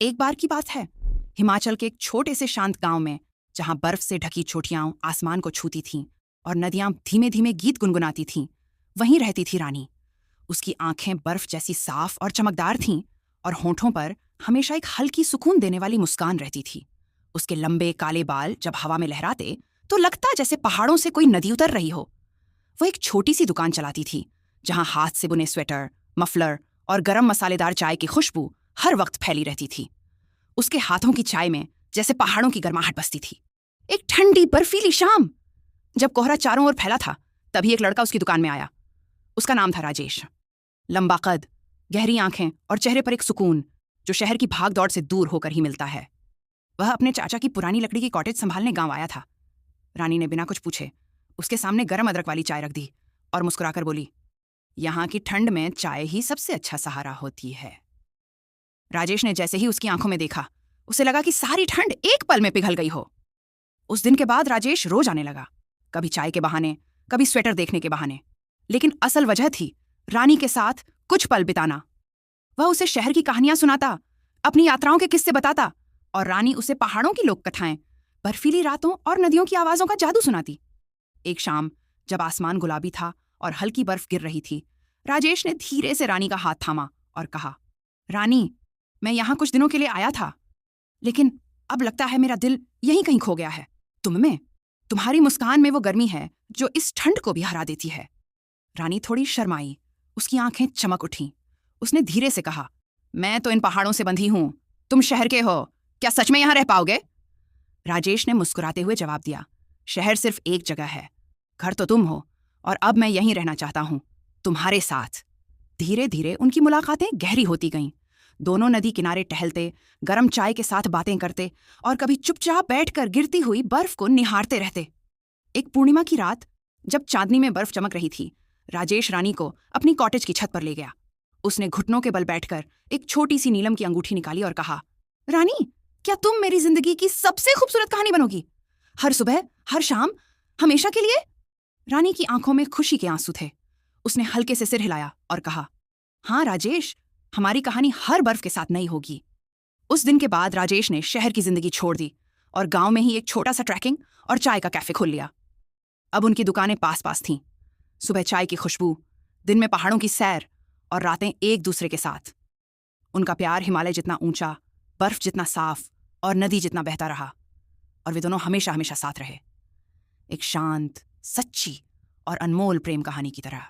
एक बार की बात है, हिमाचल के एक छोटे से शांत गांव में, जहां बर्फ से ढकी चोटियां आसमान को छूती थीं और नदियां धीमे धीमे गीत गुनगुनाती थीं, वहीं रहती थी रानी। उसकी आंखें बर्फ जैसी साफ और चमकदार थीं और होठों पर हमेशा एक हल्की सुकून देने वाली मुस्कान रहती थी। उसके लंबे काले बाल जब हवा में लहराते तो लगता जैसे पहाड़ों से कोई नदी उतर रही हो। वो एक छोटी सी दुकान चलाती थी, जहां हाथ से बुने स्वेटर, मफलर और गरम मसालेदार चाय की खुशबू हर वक्त फैली रहती थी। उसके हाथों की चाय में जैसे पहाड़ों की गर्माहट बसती थी। एक ठंडी बर्फीली शाम, जब कोहरा चारों ओर फैला था, तभी एक लड़का उसकी दुकान में आया। उसका नाम था राजेश। लंबा कद, गहरी आंखें और चेहरे पर एक सुकून जो शहर की भाग दौड़ से दूर होकर ही मिलता है। वह अपने चाचा की पुरानी लकड़ी की कॉटेज संभालने गांव आया था। रानी ने बिना कुछ पूछे उसके सामने गरम अदरक वाली चाय रख दी और मुस्कुराकर बोली, यहाँ की ठंड में चाय ही सबसे अच्छा सहारा होती है। राजेश ने जैसे ही उसकी आंखों में देखा, उसे लगा कि सारी ठंड एक पल में पिघल गई हो। उस दिन के बाद राजेश रोज आने लगा, कभी चाय के बहाने, कभी स्वेटर देखने के बहाने। लेकिन असल वजह थी रानी के साथ कुछ पल बिताना। वह उसे शहर की कहानियां सुनाता, अपनी यात्राओं के किस्से बताता और रानी उसे पहाड़ों की लोक कथाएं, बर्फीली रातों और नदियों की आवाजों का जादू सुनाती। एक शाम, जब आसमान गुलाबी था और हल्की बर्फ गिर रही थी, राजेश ने धीरे से रानी का हाथ थामा और कहा, रानी, मैं यहां कुछ दिनों के लिए आया था, लेकिन अब लगता है मेरा दिल यहीं कहीं खो गया है। तुम में, तुम्हारी मुस्कान में वो गर्मी है जो इस ठंड को भी हरा देती है। रानी थोड़ी शर्माई, उसकी आंखें चमक उठीं। उसने धीरे से कहा, मैं तो इन पहाड़ों से बंधी हूं, तुम शहर के हो, क्या सच में यहां रह पाओगे? राजेश ने मुस्कुराते हुए जवाब दिया, शहर सिर्फ एक जगह है, घर तो तुम हो, और अब मैं यहीं रहना चाहता हूं, तुम्हारे साथ। धीरे धीरे उनकी मुलाकातें गहरी होती गईं। दोनों नदी किनारे टहलते, गरम चाय के साथ बातें करते और कभी चुपचाप बैठकर गिरती हुई बर्फ को निहारते रहते। एक पूर्णिमा की रात, जब चांदनी में बर्फ चमक रही थी, राजेश रानी को अपनी कॉटेज की छत पर ले गया। उसने घुटनों के बल बैठकर एक छोटी सी नीलम की अंगूठी निकाली और कहा, रानी, क्या तुम मेरी जिंदगी की सबसे खूबसूरत कहानी बनोगी? हर सुबह, हर शाम, हमेशा के लिए? रानी की आंखों में खुशी के आंसू थे। उसने हल्के से सिर हिलाया और कहा, हाँ राजेश, हमारी कहानी हर बर्फ के साथ नई होगी। उस दिन के बाद राजेश ने शहर की जिंदगी छोड़ दी और गांव में ही एक छोटा सा ट्रैकिंग और चाय का कैफे खोल लिया। अब उनकी दुकानें पास पास थीं। सुबह चाय की खुशबू, दिन में पहाड़ों की सैर और रातें एक दूसरे के साथ। उनका प्यार हिमालय जितना ऊंचा, बर्फ जितना साफ और नदी जितना बहता रहा, और वे दोनों हमेशा हमेशा साथ रहे, एक शांत, सच्ची और अनमोल प्रेम कहानी की तरह।